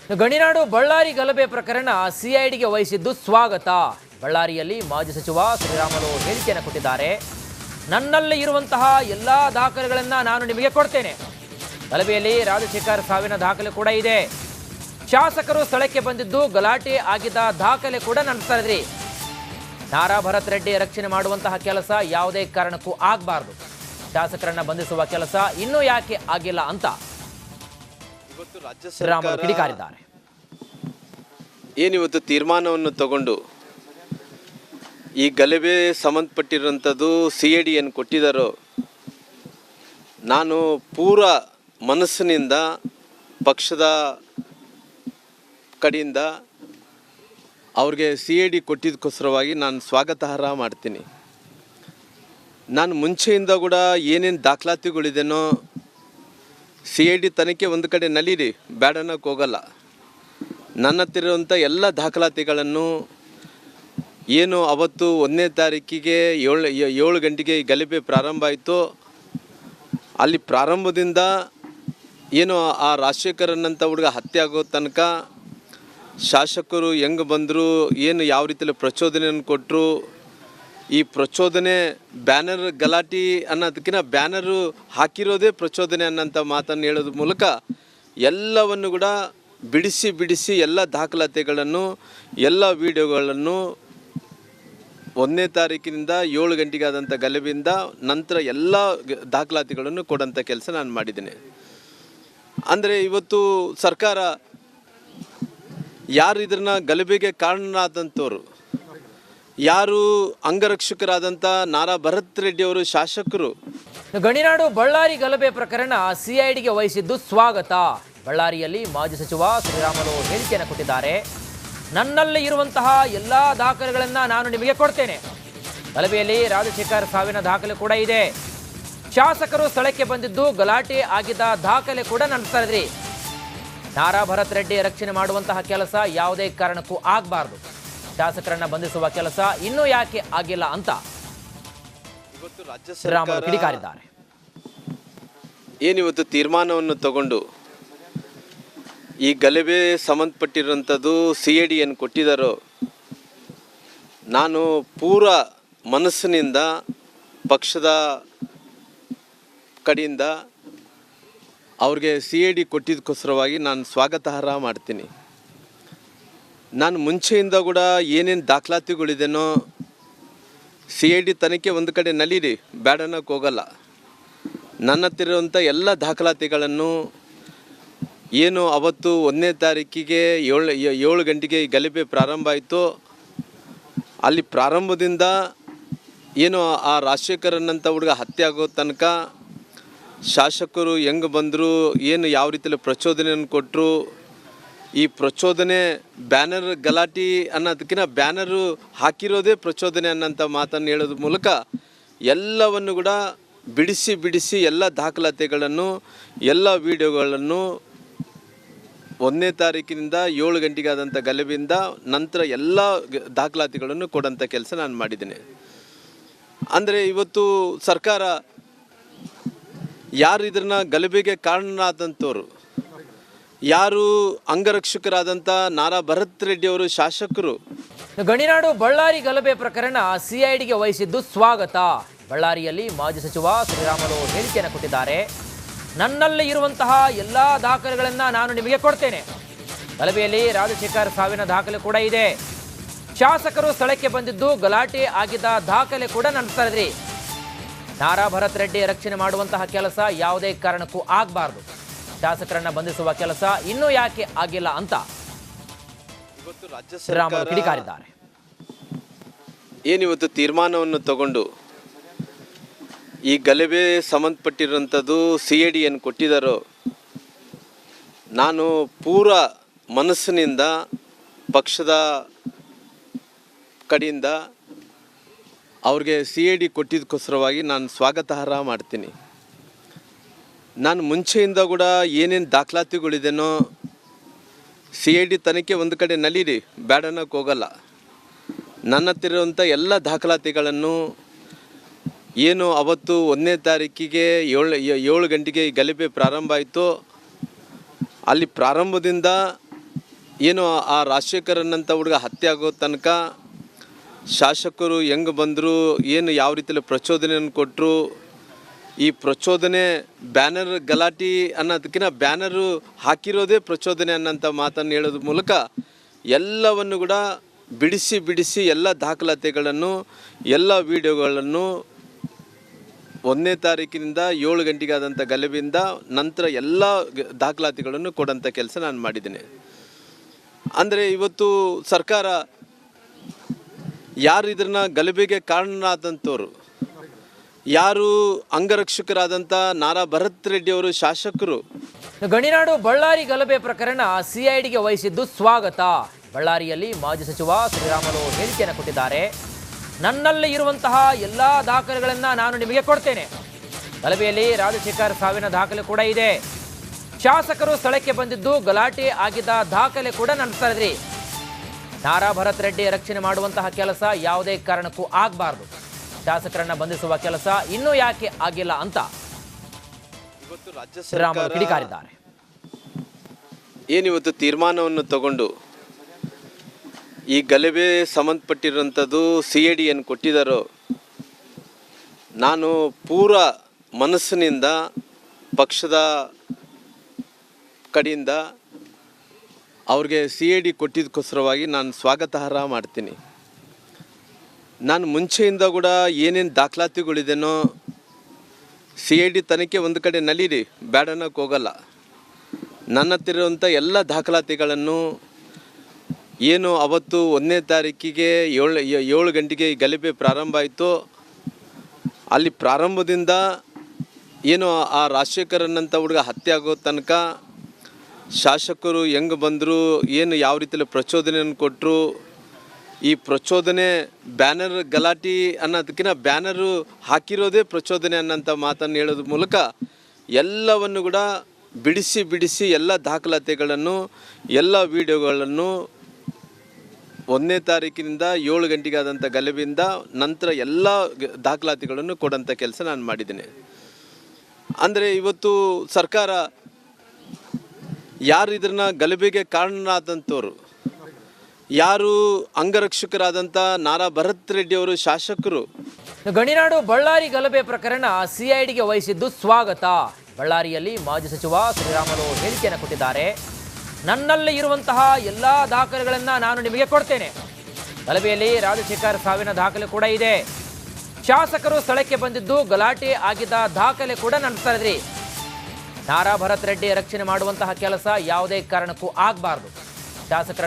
ಗಣಿನಾಡು ಬಳ್ಳಾರಿ ಗಲಭೆ ಪ್ರಕರಣ ಸಿಐಡಿಗೆ ವಹಿಸಿದ್ದು ಸ್ವಾಗತ. ಬಳ್ಳಾರಿಯಲ್ಲಿ ಮಾಜಿ ಸಚಿವ ಶ್ರೀರಾಮುಲು ಹೇಳಿಕೆಯನ್ನು ಕೊಟ್ಟಿದ್ದಾರೆ. ನನ್ನಲ್ಲಿ ಇರುವಂತಹ ಎಲ್ಲಾ ದಾಖಲೆಗಳನ್ನು ನಾನು ನಿಮಗೆ ಕೊಡ್ತೇನೆ. ಗಲಭೆಯಲ್ಲಿ ರಾಜಶೇಖರ್ ಸಾವಿನ ದಾಖಲೆ ಕೂಡ ಇದೆ. ಶಾಸಕರು ಸ್ಥಳಕ್ಕೆ ಬಂದಿದ್ದು ಗಲಾಟೆ ಆಗಿದ್ದ ದಾಖಲೆ ಕೂಡ ನನ್ನ ಇದ್ರಿ. ನಾರಾ ಭರತ್ ರೆಡ್ಡಿ ರಕ್ಷಣೆ ಮಾಡುವಂತಹ ಕೆಲಸ ಯಾವುದೇ ಕಾರಣಕ್ಕೂ ಆಗಬಾರದು. ಶಾಸಕರನ್ನ ಬಂಧಿಸುವ ಕೆಲಸ ಇನ್ನೂ ಯಾಕೆ ಆಗಿಲ್ಲ ಅಂತ ಶ್ರೀರಾಮುಲು ಕಿಡಿಕಾರಿದ್ದಾರೆ. ಏನಿವತ್ತು ತೀರ್ಮಾನವನ್ನು ತಗೊಂಡು ಈ ಗಲಭೆ ಸಂಬಂಧಪಟ್ಟಿರುವಂಥದ್ದು CID ಏನು ಕೊಟ್ಟಿದ್ದಾರೋ, ನಾನು ಪೂರ ಮನಸ್ಸಿನಿಂದ ಪಕ್ಷದ ಕಡೆಯಿಂದ ಅವ್ರಿಗೆ CID ಕೊಟ್ಟಿದ್ದಕ್ಕೋಸ್ಕರವಾಗಿ ನಾನು ಸ್ವಾಗತಾರ್ಹ ಮಾಡ್ತೀನಿ. ನಾನು ಮುಂಚೆಯಿಂದ ಕೂಡ ಏನೇನು ದಾಖಲಾತಿಗಳಿದೆನೋ CID ತನಿಖೆ ಒಂದು ಕಡೆ ನಲೀರಿ, ಬೇಡನ್ನಕ್ಕೆ ಹೋಗಲ್ಲ. ನನ್ನ ಹತ್ತಿರ ಇರುವಂಥ ಎಲ್ಲ ದಾಖಲಾತಿಗಳನ್ನು ಏನು ಅವತ್ತು 1ನೇ ತಾರೀಕಿಗೆ 7 ಗಂಟೆಗೆ ಈ ಗಲಭೆ ಪ್ರಾರಂಭ ಆಯಿತು, ಅಲ್ಲಿ ಪ್ರಾರಂಭದಿಂದ ಏನು ಆ ರಾಜಶೇಖರನ್ನಂಥ ಹುಡುಗ ಹತ್ಯೆ ಆಗೋ ತನಕ ಶಾಸಕರು ಹೆಂಗೆ ಬಂದರು, ಏನು ಯಾವ ರೀತಿಯಲ್ಲಿ ಪ್ರಚೋದನೆಯನ್ನು ಕೊಟ್ಟರು, ಈ ಪ್ರಚೋದನೆ ಬ್ಯಾನರ್ ಗಲಾಟೆ ಅನ್ನೋದಕ್ಕಿಂತ ಬ್ಯಾನರು ಹಾಕಿರೋದೇ ಪ್ರಚೋದನೆ ಅನ್ನೋಂಥ ಮಾತನ್ನು ಹೇಳೋದ್ರ ಮೂಲಕ ಎಲ್ಲವನ್ನು ಕೂಡ ಬಿಡಿಸಿ ಎಲ್ಲ ದಾಖಲಾತಿಗಳನ್ನು ಎಲ್ಲ ವಿಡಿಯೋಗಳನ್ನು 1ನೇ ತಾರೀಕಿನಿಂದ 7 ಗಂಟೆಗೆ ಆದಂಥ ಗಲಭೆಯಿಂದ ನಂತರ ಎಲ್ಲ ದಾಖಲಾತಿಗಳನ್ನು ಕೊಡೋಂಥ ಕೆಲಸ ನಾನು ಮಾಡಿದ್ದೇನೆ. ಅಂದರೆ ಇವತ್ತು ಸರ್ಕಾರ ಯಾರು ಇದನ್ನ ಗಲಭೆಗೆ ಕಾರಣರಾದಂಥವ್ರು, ಯಾರು ಅಂಗರಕ್ಷಕರಾದಂಥ ನಾರಾ ಭರತ್ ರೆಡ್ಡಿ ಅವರು ಶಾಸಕರು. ಗಣಿನಾಡು ಬಳ್ಳಾರಿ ಗಲಭೆ ಪ್ರಕರಣ ಸಿಐಡಿಗೆ ವಹಿಸಿದ್ದು ಸ್ವಾಗತ. ಬಳ್ಳಾರಿಯಲ್ಲಿ ಮಾಜಿ ಸಚಿವ ಶ್ರೀರಾಮುಲು ಹೇಳಿಕೆಯನ್ನು ಕೊಟ್ಟಿದ್ದಾರೆ. ನನ್ನಲ್ಲಿ ಇರುವಂತಹ ಎಲ್ಲಾ ದಾಖಲೆಗಳನ್ನು ನಾನು ನಿಮಗೆ ಕೊಡ್ತೇನೆ. ಗಲಭೆಯಲ್ಲಿ ರಾಜಶೇಖರ್ ಸಾವಿನ ದಾಖಲೆ ಕೂಡ ಇದೆ. ಶಾಸಕರು ಸ್ಥಳಕ್ಕೆ ಬಂದಿದ್ದು ಗಲಾಟೆ ಆಗಿದ್ದ ದಾಖಲೆ ಕೂಡ ನನ್ನ ಇದ್ರಿ. ನಾರಾ ಭರತ್ ರೆಡ್ಡಿ ರಕ್ಷಣೆ ಮಾಡುವಂತಹ ಕೆಲಸ ಯಾವುದೇ ಕಾರಣಕ್ಕೂ ಆಗಬಾರದು. ಶಾಸಕರನ್ನ ಬಂಧಿಸುವ ಕೆಲಸ ಇನ್ನೂ ಯಾಕೆ ಆಗಿಲ್ಲ ಅಂತ ಶ್ರೀರಾಮುಲು ಕಿಡಿಕಾರಿದ್ದಾರೆ. ಏನಿವತ್ತು ತೀರ್ಮಾನವನ್ನು ತಗೊಂಡು ಈ ಗಲಭೆ ಸಂಬಂಧಪಟ್ಟಿರುವಂಥದ್ದು CID ಏನು ಕೊಟ್ಟಿದ್ದಾರೋ, ನಾನು ಪೂರ ಮನಸ್ಸಿನಿಂದ ಪಕ್ಷದ ಕಡೆಯಿಂದ ಅವ್ರಿಗೆ CID ಕೊಟ್ಟಿದ್ದಕ್ಕೋಸ್ಕರವಾಗಿ ನಾನು ಸ್ವಾಗತಾರ್ಹ ಮಾಡ್ತೀನಿ. ನಾನು ಮುಂಚೆಯಿಂದ ಕೂಡ ಏನೇನು ದಾಖಲಾತಿಗಳಿದೆನೋ CID ತನಿಖೆ ಒಂದು ಕಡೆ ನಲೀರಿ, ಬೇಡನ್ನಕ್ಕೆ ಹೋಗಲ್ಲ. ನನ್ನ ಹತ್ತಿರ ಇರುವಂಥ ಎಲ್ಲ ದಾಖಲಾತಿಗಳನ್ನು ಏನು ಅವತ್ತು 1ನೇ ತಾರೀಕಿಗೆ 7 ಗಂಟೆಗೆ ಈ ಗಲಭೆ ಪ್ರಾರಂಭ ಆಯಿತು, ಅಲ್ಲಿ ಪ್ರಾರಂಭದಿಂದ ಏನು ಆ ರಾಜಶೇಖರನ್ನಂಥ ಹುಡುಗ ಹತ್ಯೆ ಆಗೋ ತನಕ ಶಾಸಕರು ಹೆಂಗೆ ಬಂದರು, ಏನು ಯಾವ ರೀತಿಯಲ್ಲಿ ಪ್ರಚೋದನೆಯನ್ನು ಕೊಟ್ಟರು, ಈ ಪ್ರಚೋದನೆ ಬ್ಯಾನರ್ ಗಲಾಟೆ ಅನ್ನೋದಕ್ಕಿಂತ ಬ್ಯಾನರು ಹಾಕಿರೋದೇ ಪ್ರಚೋದನೆ ಅನ್ನೋಂಥ ಮಾತನ್ನು ಹೇಳೋದ್ರ ಮೂಲಕ ಎಲ್ಲವನ್ನು ಕೂಡ ಬಿಡಿಸಿ ಎಲ್ಲ ದಾಖಲಾತಿಗಳನ್ನು ಎಲ್ಲ ವಿಡಿಯೋಗಳನ್ನು 1ನೇ ತಾರೀಕಿನಿಂದ 7 ಗಂಟೆಗೆ ಆದಂಥ ಗಲಭೆಯಿಂದ ನಂತರ ಎಲ್ಲ ದಾಖಲಾತಿಗಳನ್ನು ಕೊಡೋಂಥ ಕೆಲಸ ನಾನು ಮಾಡಿದ್ದೇನೆ. ಅಂದರೆ ಇವತ್ತು ಸರ್ಕಾರ ಯಾರು ಇದನ್ನ ಗಲಭೆಗೆ ಕಾರಣರಾದಂಥವ್ರು, ಯಾರು ಅಂಗರಕ್ಷಕರಾದಂಥ ನಾರಾ ಭರತ್ ರೆಡ್ಡಿ ಅವರು ಶಾಸಕರು. ಗಣಿನಾಡು ಬಳ್ಳಾರಿ ಗಲಭೆ ಪ್ರಕರಣ ಸಿಐಡಿಗೆ ವಹಿಸಿದ್ದು ಸ್ವಾಗತ. ಬಳ್ಳಾರಿಯಲ್ಲಿ ಮಾಜಿ ಸಚಿವ ಶ್ರೀರಾಮುಲು ಹೇಳಿಕೆಯನ್ನು ಕೊಟ್ಟಿದ್ದಾರೆ. ನನ್ನಲ್ಲಿ ಇರುವಂತಹ ಎಲ್ಲಾ ದಾಖಲೆಗಳನ್ನು ನಾನು ನಿಮಗೆ ಕೊಡ್ತೇನೆ. ಗಲಭೆಯಲ್ಲಿ ರಾಜಶೇಖರ್ ಸಾವಿನ ದಾಖಲೆ ಕೂಡ ಇದೆ. ಶಾಸಕರು ಸ್ಥಳಕ್ಕೆ ಬಂದಿದ್ದು ಗಲಾಟೆ ಆಗಿದ್ದ ದಾಖಲೆ ಕೂಡ ನನ್ನ ಇದ್ರಿ. ನಾರಾ ಭರತ್ ರೆಡ್ಡಿ ರಕ್ಷಣೆ ಮಾಡುವಂತಹ ಕೆಲಸ ಯಾವುದೇ ಕಾರಣಕ್ಕೂ ಆಗಬಾರದು. ಶಾಸಕರನ್ನ ಬಂಧಿಸುವ ಕೆಲಸ ಇನ್ನೂ ಯಾಕೆ ಆಗಿಲ್ಲ ಅಂತ ಶ್ರೀರಾಮುಲು ಕಿಡಿಕಾರಿದ್ದಾರೆ. ಏನಿವತ್ತು ತೀರ್ಮಾನವನ್ನು ತಗೊಂಡು ಈ ಗಲಭೆ ಸಂಬಂಧಪಟ್ಟಿರುವಂಥದ್ದು CID ಏನು ಕೊಟ್ಟಿದ್ದಾರೋ, ನಾನು ಪೂರ ಮನಸ್ಸಿನಿಂದ ಪಕ್ಷದ ಕಡೆಯಿಂದ ಅವ್ರಿಗೆ CID ಕೊಟ್ಟಿದ್ದಕ್ಕೋಸ್ಕರವಾಗಿ ನಾನು ಸ್ವಾಗತಾರ್ಹ ಮಾಡ್ತೀನಿ. ನಾನು ಮುಂಚೆಯಿಂದ ಕೂಡ ಏನೇನು ದಾಖಲಾತಿಗಳಿದೆನೋ CID ತನಿಖೆ ಒಂದು ಕಡೆ ನಲೀರಿ, ಬೇಡನ್ನಕ್ಕೆ ಹೋಗಲ್ಲ. ನನ್ನ ಹತ್ತಿರ ಇರುವಂಥ ಎಲ್ಲ ದಾಖಲಾತಿಗಳನ್ನು ಏನು ಅವತ್ತು 1ನೇ ತಾರೀಕಿಗೆ 7 ಗಂಟೆಗೆ ಈ ಗಲಭೆ ಪ್ರಾರಂಭ ಆಯಿತು, ಅಲ್ಲಿ ಪ್ರಾರಂಭದಿಂದ ಏನು ಆ ರಾಜಶೇಖರನ್ನಂಥ ಹುಡುಗ ಹತ್ಯೆ ಆಗೋ ತನಕ ಶಾಸಕರು ಹೆಂಗೆ ಬಂದರು, ಏನು ಯಾವ ರೀತಿಯಲ್ಲಿ ಪ್ರಚೋದನೆಯನ್ನು ಕೊಟ್ಟರು, ಈ ಪ್ರಚೋದನೆ ಬ್ಯಾನರ್ ಗಲಾಟೆ ಅನ್ನೋದಕ್ಕಿಂತ ಬ್ಯಾನರು ಹಾಕಿರೋದೇ ಪ್ರಚೋದನೆ ಅನ್ನೋಂಥ ಮಾತನ್ನು ಹೇಳೋದ್ರ ಮೂಲಕ ಎಲ್ಲವನ್ನು ಕೂಡ ಬಿಡಿಸಿ ಬಿಡಿಸಿ ಎಲ್ಲ ದಾಖಲಾತಿಗಳನ್ನು ಎಲ್ಲ ವಿಡಿಯೋಗಳನ್ನು 1ನೇ ತಾರೀಕಿನಿಂದ 7 ಗಂಟೆಗೆ ಆದಂಥ ಗಲಭೆಯಿಂದ ನಂತರ ಎಲ್ಲ ದಾಖಲಾತಿಗಳನ್ನು ಕೊಡೋಂಥ ಕೆಲಸ ನಾನು ಮಾಡಿದ್ದೀನಿ. ಅಂದರೆ ಇವತ್ತು ಸರ್ಕಾರ ಯಾರು ಇದನ್ನ ಗಲಭೆಗೆ ಕಾರಣರಾದಂಥವ್ರು, ಯಾರು ಅಂಗರಕ್ಷಕರಾದಂಥ ನಾರಾ ಭರತ್ ರೆಡ್ಡಿ ಅವರು ಶಾಸಕರು. ಗಣಿನಾಡು ಬಳ್ಳಾರಿ ಗಲಭೆ ಪ್ರಕರಣ ಸಿಐಡಿಗೆ ವಹಿಸಿದ್ದು ಸ್ವಾಗತ. ಬಳ್ಳಾರಿಯಲ್ಲಿ ಮಾಜಿ ಸಚಿವ ಶ್ರೀರಾಮುಲು ಹೇಳಿಕೆಯನ್ನು ಕೊಟ್ಟಿದ್ದಾರೆ. ನನ್ನಲ್ಲಿ ಇರುವಂತಹ ಎಲ್ಲ ದಾಖಲೆಗಳನ್ನು ನಾನು ನಿಮಗೆ ಕೊಡ್ತೇನೆ. ಗಲಭೆಯಲ್ಲಿ ರಾಜಶೇಖರ್ ಸಾವಿನ ದಾಖಲೆ ಕೂಡ ಇದೆ. ಶಾಸಕರು ಸ್ಥಳಕ್ಕೆ ಬಂದಿದ್ದು ಗಲಾಟೆ ಆಗಿದ್ದ ದಾಖಲೆ ಕೂಡ ನನ್ನ ಇದ್ರಿ. ನಾರಾ ಭರತ್ ರೆಡ್ಡಿ ರಕ್ಷಣೆ ಮಾಡುವಂತಹ ಕೆಲಸ ಯಾವುದೇ ಕಾರಣಕ್ಕೂ ಆಗಬಾರ್ದು. ಶಾಸಕರನ್ನ ಬಂಧಿಸುವ ಕೆಲಸ ಇನ್ನೂ ಯಾಕೆ ಆಗಿಲ್ಲ ಅಂತ ಇವತ್ತು ರಾಜ್ಯ ಶ್ರೀರಾಮುಲು ಕಿಡಿಕಾರಿದ್ದಾರೆ. ಏನಿವತ್ತು ತೀರ್ಮಾನವನ್ನು ತಗೊಂಡು ಈ ಗಲಭೆ ಸಂಬಂಧಪಟ್ಟಿರೋಂಥದ್ದು CID ಏನು ಕೊಟ್ಟಿದ್ದಾರೋ, ನಾನು ಪೂರ ಮನಸ್ಸಿನಿಂದ ಪಕ್ಷದ ಕಡೆಯಿಂದ ಅವ್ರಿಗೆ CID ಕೊಟ್ಟಿದ್ದಕ್ಕೋಸ್ಕರವಾಗಿ ನಾನು ಸ್ವಾಗತಾರ್ಹ ಮಾಡ್ತೀನಿ. ನಾನು ಮುಂಚೆಯಿಂದ ಕೂಡ ಏನೇನು ದಾಖಲಾತಿಗಳಿದೆನೋ CID ತನಿಖೆ ಒಂದು ಕಡೆ ನಲೀರಿ, ಬೇಡನಕ್ಕೆ ಹೋಗಲ್ಲ. ನನ್ನ ಹತ್ತಿರ ಇರುವಂಥ ಎಲ್ಲ ದಾಖಲಾತಿಗಳನ್ನು ಏನು ಅವತ್ತು 1ನೇ ತಾರೀಕಿಗೆ 7 ಗಂಟೆಗೆ ಈ ಗಲಭೆ ಪ್ರಾರಂಭ ಆಯಿತು, ಅಲ್ಲಿ ಪ್ರಾರಂಭದಿಂದ ಏನು ಆ ರಾಜಶೇಖರನ್ನಂಥ ಹುಡುಗ ಹತ್ಯೆ ಆಗೋ ತನಕ ಶಾಸಕರು ಹೆಂಗೆ ಬಂದರು, ಏನು ಯಾವ ರೀತಿಯಲ್ಲಿ ಪ್ರಚೋದನೆಯನ್ನು ಕೊಟ್ಟರು, ಈ ಪ್ರಚೋದನೆ ಬ್ಯಾನರ್ ಗಲಾಟೆ ಅನ್ನೋದಕ್ಕಿಂತ ಬ್ಯಾನರು ಹಾಕಿರೋದೇ ಪ್ರಚೋದನೆ ಅನ್ನೋಂಥ ಮಾತನ್ನು ಹೇಳೋದ್ರ ಮೂಲಕ ಎಲ್ಲವನ್ನು ಕೂಡ ಬಿಡಿಸಿ ಬಿಡಿಸಿ ಎಲ್ಲ ದಾಖಲಾತಿಗಳನ್ನು ಎಲ್ಲ ವಿಡಿಯೋಗಳನ್ನು 1ನೇ ತಾರೀಕಿನಿಂದ 7 ಗಂಟೆಗೆ ಆದಂಥ ಗಲಭೆಯಿಂದ ನಂತರ ಎಲ್ಲ ದಾಖಲಾತಿಗಳನ್ನು ಕೊಡೋಂಥ ಕೆಲಸ ನಾನು ಮಾಡಿದ್ದೀನಿ. ಅಂದರೆ ಇವತ್ತು ಸರ್ಕಾರ ಯಾರು ಇದನ್ನ ಗಲಭೆಗೆ ಕಾರಣರಾದಂಥವ್ರು, ಯಾರು ಅಂಗರಕ್ಷಕರಾದಂಥ ನಾರಾ ಭರತ್ ರೆಡ್ಡಿ ಅವರು ಶಾಸಕರು. ಗಣಿನಾಡು ಬಳ್ಳಾರಿ ಗಲಭೆ ಪ್ರಕರಣ ಸಿಐಡಿಗೆ ವಹಿಸಿದ್ದು ಸ್ವಾಗತ. ಬಳ್ಳಾರಿಯಲ್ಲಿ ಮಾಜಿ ಸಚಿವ ಶ್ರೀರಾಮುಲು ಹೇಳಿಕೆಯನ್ನು ಕೊಟ್ಟಿದ್ದಾರೆ. ನನ್ನಲ್ಲಿ ಇರುವಂತಹ ಎಲ್ಲ ದಾಖಲೆಗಳನ್ನು ನಾನು ನಿಮಗೆ ಕೊಡ್ತೇನೆ. ಗಲಭೆಯಲ್ಲಿ ರಾಜಶೇಖರ್ ಸಾವಿನ ದಾಖಲೆ ಕೂಡ ಇದೆ. ಶಾಸಕರು ಸ್ಥಳಕ್ಕೆ ಬಂದಿದ್ದು ಗಲಾಟೆ ಆಗಿದ್ದ ದಾಖಲೆ ಕೂಡ ನನ್ನ ಇದ್ರಿ. ನಾರಾ ಭರತ್ ರೆಡ್ಡಿ ರಕ್ಷಣೆ ಮಾಡುವಂತಹ ಕೆಲಸ ಯಾವುದೇ ಕಾರಣಕ್ಕೂ ಆಗಬಾರ್ದು. ಶಾಸಕರನ್ನ